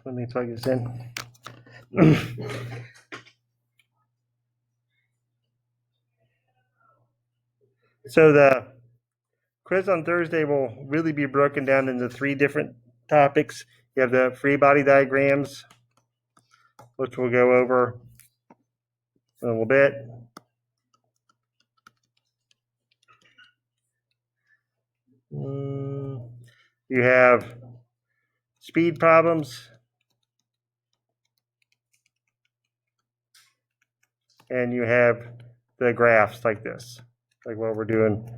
Let me plug this in. So the quiz on Thursday will really be broken down into 3 different topics. You have the free body diagrams, which we'll go over in a little bit. You have speed problems, and you have the graphs like this, like what we're doing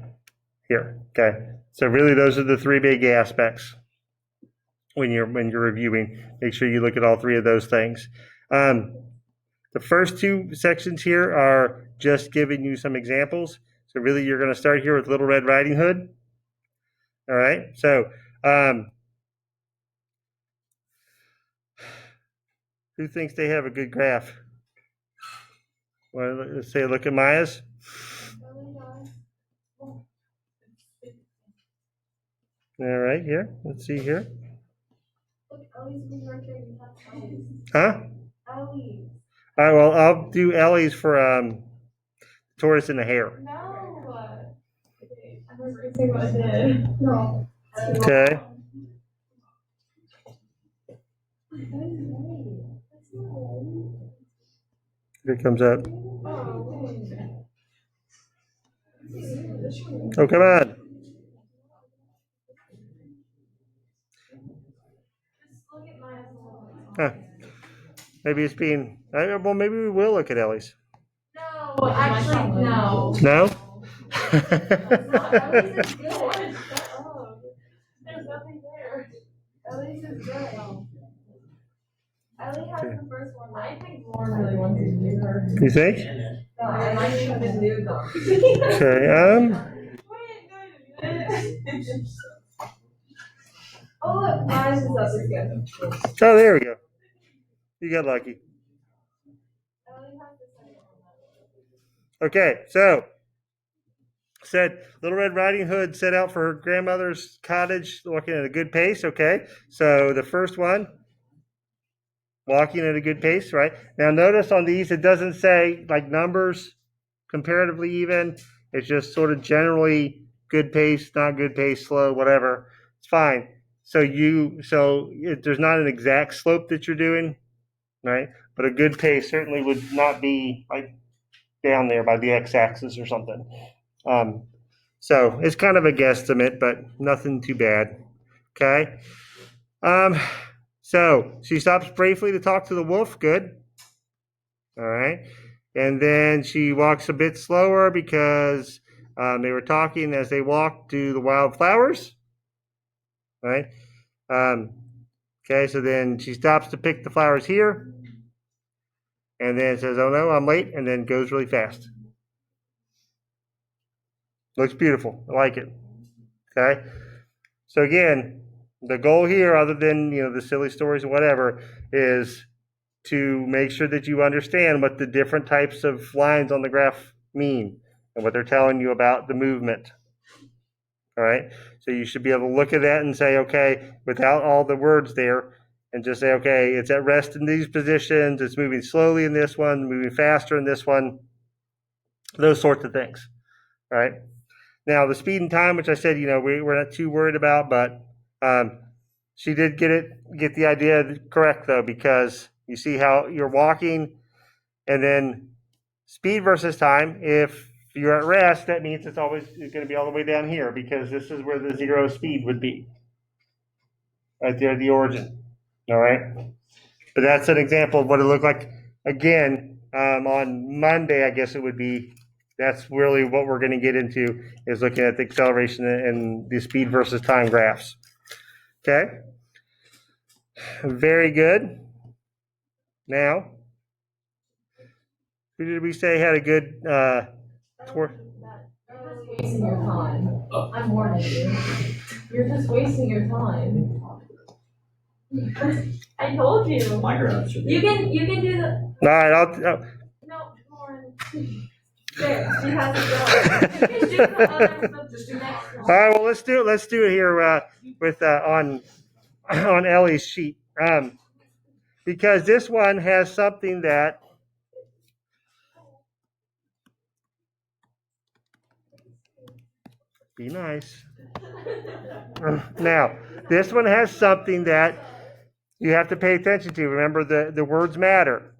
here. Okay, so really those are the 3 big aspects when you're reviewing. Make sure you look at all 3 of those things. The first 2 sections here are just giving you some examples. So really you're going to start here with Little Red Riding Hood. All right, so who thinks they have a good graph? Well, let's say look at Maya's. All right, here. Let's see here. Huh? All right, well, I'll do Ellie's for tortoise and the hare. No. Okay. Here it comes up. Oh, come on. Huh. Maybe it's being, well, maybe we will look at Ellie's. No, actually, no. No? Ellie's is good. There's nothing there. Ellie's is good. Ellie has the first one. I think Lauren really wants to do her. You think? No, I might even do them. Okay, Oh, look, mine is up again. oh, there we go. You got lucky. Okay, so said Little Red Riding Hood set out for her grandmother's cottage, walking at a good pace. Okay, so the first one, walking at a good pace, right? Now notice on these it doesn't say like numbers, comparatively even. It's just sort of generally good pace, not good pace, slow, whatever. It's fine. So there's not an exact slope that you're doing, right? But a good pace certainly would not be like down there by the x-axis or something. So it's kind of a guesstimate, but nothing too bad. Okay. So she stops briefly to talk to the wolf. Good. All right. And then she walks a bit slower because they were talking as they walked to the wildflowers. Right. Okay. So then she stops to pick the flowers here. And then says, "Oh no, I'm late," and then goes really fast. Looks beautiful. I like it. Okay. So again, the goal here, other than the silly stories or whatever, is to make sure that you understand what the different types of lines on the graph mean and what they're telling you about the movement. All right. So you should be able to look at that and say, okay, without all the words there, and just say, okay, it's at rest in these positions. It's moving slowly in this one, moving faster in this one. Those sorts of things. All right. Now, the speed and time, which I said, we're not too worried about, but she did get the idea correct, though, because you see how you're walking, and then speed versus time. If you're at rest, that means it's always going to be all the way down here, because this is where the 0 speed would be. Right there, the origin. All right? But that's an example of what it looked like. Again, on Monday, I guess it would be. That's really what we're going to get into, is looking at the acceleration and the speed versus time graphs. Okay? Very good. Now, who did we say had a good tour? You're just wasting your time. I'm warning you. You're just wasting your time. I told you. My graph should be. You can do the. All right, No, Lauren. There, she has to go. You can do the other stuff, just the next one. All right, well, let's do it here with on Ellie's sheet. because this one has something that be nice. Now, this one has something that you have to pay attention to. Remember, the words matter.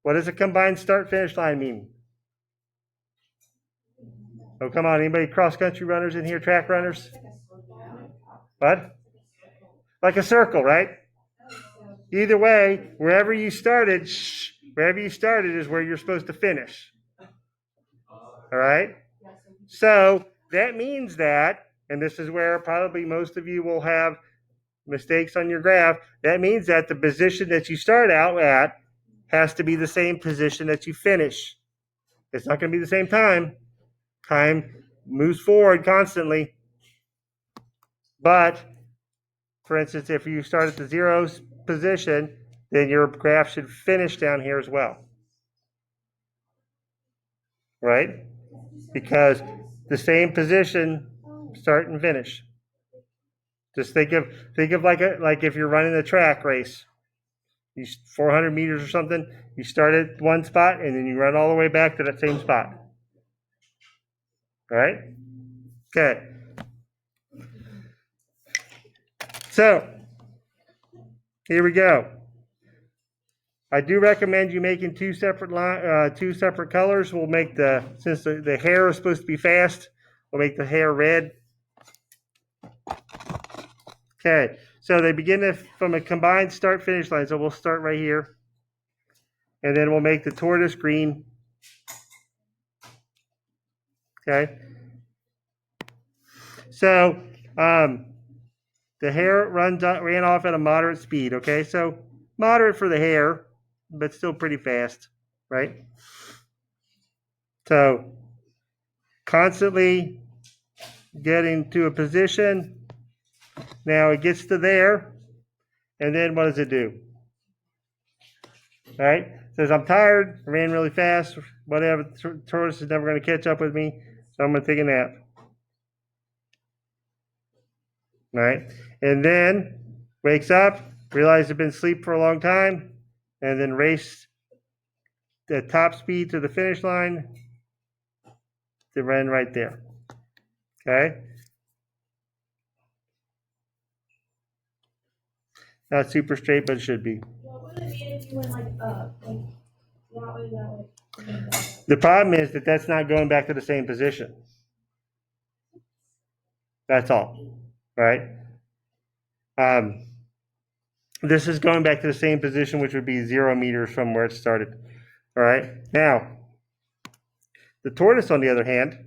What does a combined start-finish line mean? Oh, come on. Anybody cross-country runners in here, track runners? What? Like a circle, right? Either way, wherever you started is where you're supposed to finish. All right? So that means that, and this is where probably most of you will have mistakes on your graph, that means that the position that you start out at has to be the same position that you finish. It's not going to be the same time. Time moves forward constantly. But, for instance, if you start at the 0 position, then your graph should finish down here as well. Right? Because the same position, start and finish. Just think of like if you're running a track race, you 400 meters or something, you start at one spot and then you run all the way back to that same spot. All right? Okay. So, here we go. I do recommend you making two separate colors. We'll make since the hair is supposed to be fast, we'll make the hair red. Okay, so they begin from a combined start-finish line. So we'll start right here. And then we'll make the tortoise green. Okay. So the hare ran off at a moderate speed. Okay, so moderate for the hare, but still pretty fast, right? So constantly getting to a position. Now it gets to there, and then what does it do? All right? It says, I'm tired, I ran really fast, whatever, the tortoise is never going to catch up with me, so I'm going to take a nap. All right? And then wakes up, realizes it's been asleep for a long time, and then race the top speed to the finish line to run right there. Okay? Not super straight, but it should be. What would it mean if you went like up? Like that way, that way. The problem is that that's not going back to the same position. That's all, right? This is going back to the same position, which would be 0 meters from where it started. All right. Now, the tortoise, on the other hand,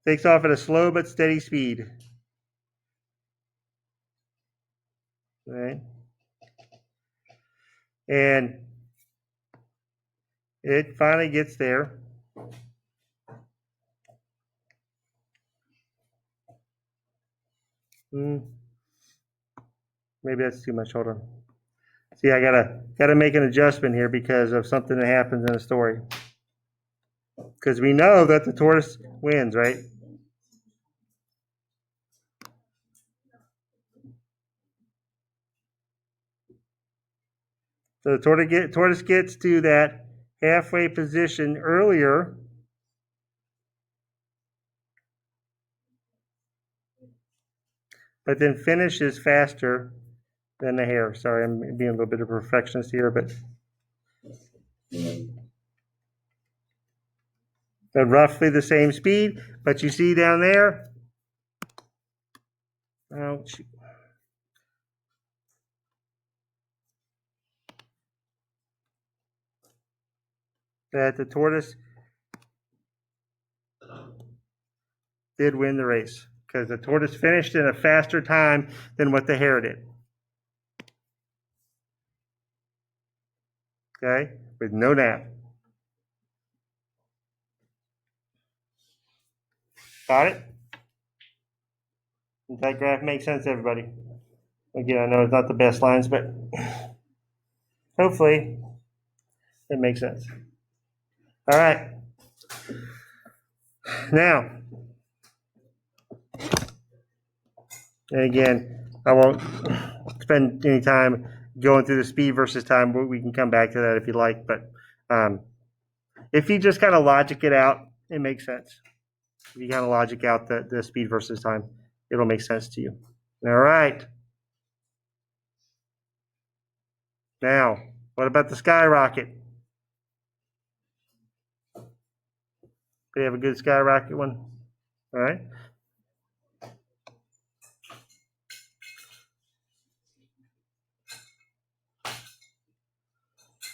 takes off at a slow but steady speed. Right? And it finally gets there. Maybe that's too much. Hold on. See, I gotta make an adjustment here because of something that happens in the story. Because we know that the tortoise wins, right? So the tortoise gets to that halfway position earlier. But then finishes faster than the hare. Sorry, I'm being a little bit of a perfectionist here, but at roughly the same speed. But you see down there, oh, shoot. That the tortoise did win the race because the tortoise finished in a faster time than what the hare did. Okay, with no nap. Got it? Does that graph make sense, everybody? Again, I know it's not the best lines, but hopefully it makes sense. All right. Now, and again, I won't spend any time going through the speed versus time. We can come back to that if you like, but if you just kind of logic it out, it makes sense. If you kind of logic out the speed versus time, it'll make sense to you. All right. Now, what about the skyrocket? We have a good skyrocket one. All right.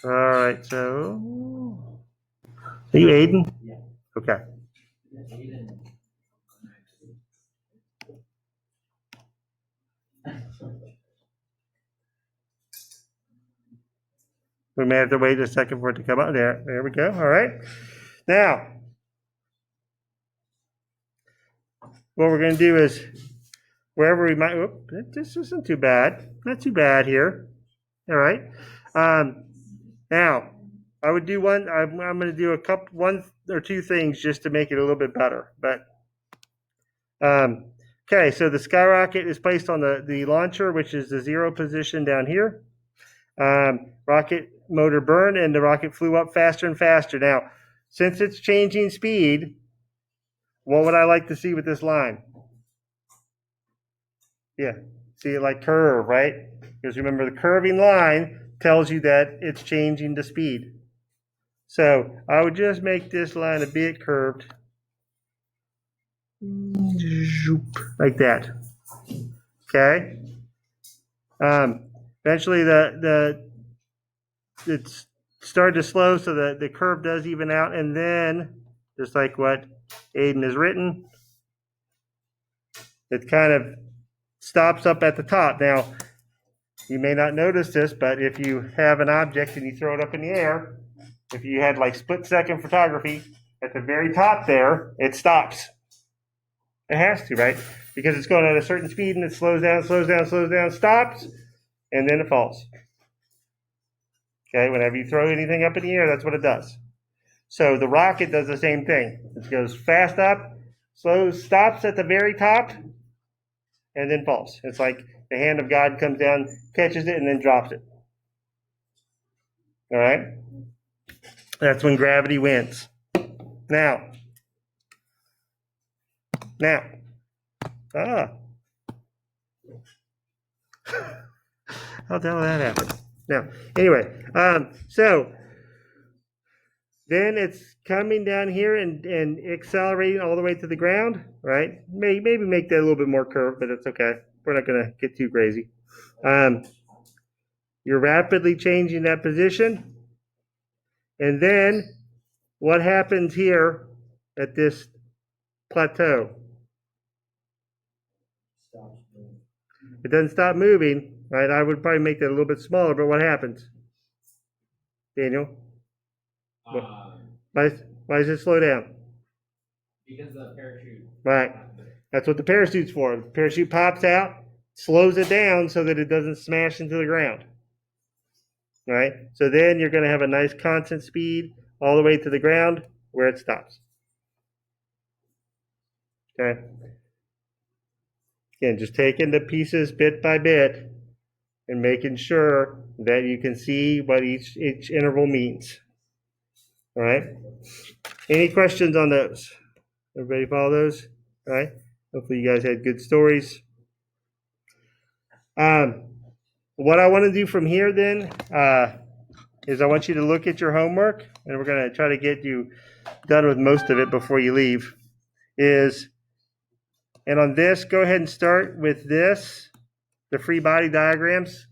All right. So, are you Aiden? Yeah. Okay. We may have to wait a second for it to come up. There we go. All right. Now, what we're going to do is wherever we might, this isn't too bad. Not too bad here. All right. Now, I would do one, I'm going to do one or two things just to make it a little bit better. But, okay, so the skyrocket is placed on the launcher, which is the 0 position down here. Rocket motor burned and the rocket flew up faster and faster. Now, since it's changing speed, what would I like to see with this line? Yeah, see it like curve, right? Because remember, the curving line tells you that it's changing the speed. So I would just make this line a bit curved. Like that. Okay? Eventually it's started to slow, so the curve does even out, and then, just like what Aiden has written, it kind of stops up at the top. Now, you may not notice this, but if you have an object and you throw it up in the air, if you had like split-second photography, at the very top there, it stops. It has to, right? Because it's going at a certain speed and it slows down, stops, and then it falls. Okay, whenever you throw anything up in the air, that's what it does. So the rocket does the same thing. It goes fast up, slows, stops at the very top, and then falls. It's like the hand of God comes down, catches it, and then drops it. All right? That's when gravity wins. Now. How the hell did that happen? Now, anyway, so then it's coming down here and accelerating all the way to the ground, right? Maybe make that a little bit more curved, but it's okay. We're not going to get too crazy. You're rapidly changing that position. And then what happens here at this plateau? It doesn't stop moving. Right, I would probably make that a little bit smaller, but what happens? Daniel? Why does it slow down? Because the parachute. Right. That's what the parachute's for. The parachute pops out, slows it down so that it doesn't smash into the ground. Right? So then you're going to have a nice constant speed all the way to the ground where it stops. Okay? Again, just taking the pieces bit by bit and making sure that you can see what each interval means. All right? Any questions on those? Everybody follow those? All right? Hopefully you guys had good stories. What I want to do from here then is I want you to look at your homework, and we're going to try to get you done with most of it before you leave. And on this, go ahead and start with this, the free body diagrams,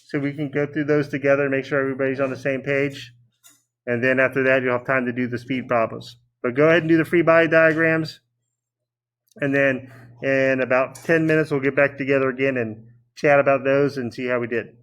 so we can go through those together and make sure everybody's on the same page. And then after that, you'll have time to do the speed problems. But go ahead and do the free body diagrams. And then in about 10 minutes, we'll get back together again and chat about those and see how we did.